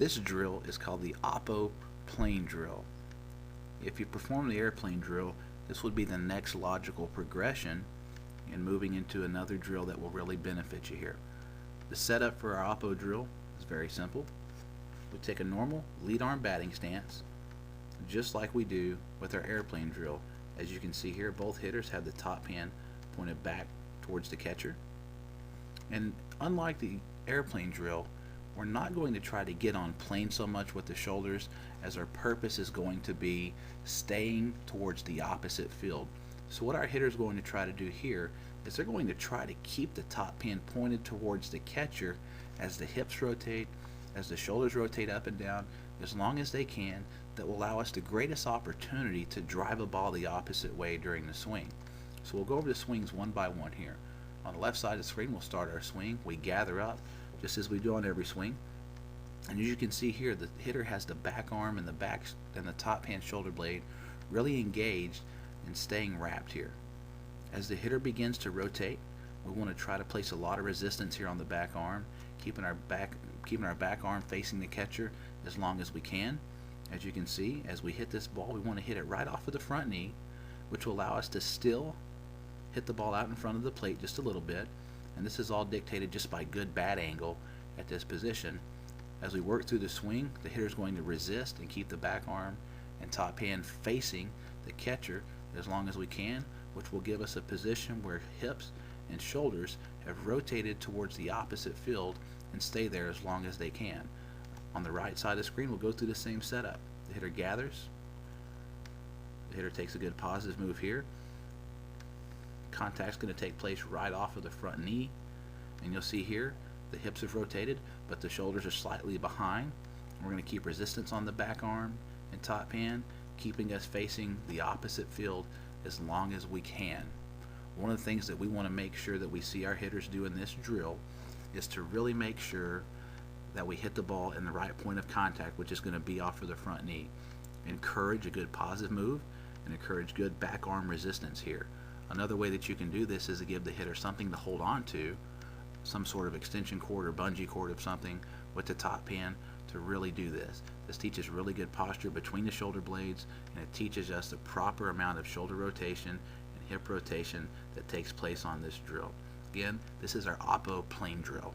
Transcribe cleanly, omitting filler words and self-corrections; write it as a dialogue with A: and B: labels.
A: This drill is called the OppoPlaneDrill. If you perform the airplane drill, this would be the next logical progression in moving into another drill that will really benefit you here. The setup for our Oppo drill is very simple. We take a normal lead arm batting stance, just like we do with our airplane drill. As you can see here, both hitters have the top hand pointed back towards the catcher. And unlike the airplane drill, we're not going to try to get on plane so much with the shoulders, as our purpose is going to be staying towards the opposite field. So what our hitter is going to try to do here is they're going to try to keep the top hand pointed towards the catcher as the hips rotate, as the shoulders rotate up and down, as long as they can. That will allow us the greatest opportunity to drive a ball the opposite way during the swing. So we'll go over the swings one by one here. On the left side of the screen, we'll start our swing. We gather up just as we do on every swing. And as you can see here, the hitter has the back arm and the top hand shoulder blade really engaged and staying wrapped here. As the hitter begins to rotate, we want to try to place a lot of resistance here on the back arm, keeping our back arm facing the catcher as long as we can. As you can see, as we hit this ball, we want to hit it right off of the front knee, which will allow us to still hit the ball out in front of the plate just a little bit. And this is all dictated just by good bat angle at this position. As we work through the swing, the hitter is going to resist and keep the back arm and top hand facing the catcher as long as we can, which will give us a position where hips and shoulders have rotated towards the opposite field and stay there as long as they can. On the right side of the screen, we'll go through the same setup. The hitter gathers. The hitter takes a good positive move here. Contact's going to take place right off of the front knee, and you'll see here the hips have rotated, but the shoulders are slightly behind. We're going to keep resistance on the back arm and top hand, keeping us facing the opposite field as long as we can. One of the things that we want to make sure that we see our hitters do in this drill is to really make sure that we hit the ball in the right point of contact, which is going to be off of the front knee. Encourage a good positive move and encourage good back arm resistance here. Another way that you can do this is to give the hitter something to hold on to, some sort of extension cord or bungee cord of something with the top hand to really do this. This teaches really good posture between the shoulder blades, and it teaches us the proper amount of shoulder rotation and hip rotation that takes place on this drill. Again, this is our OppoPlaneDrill.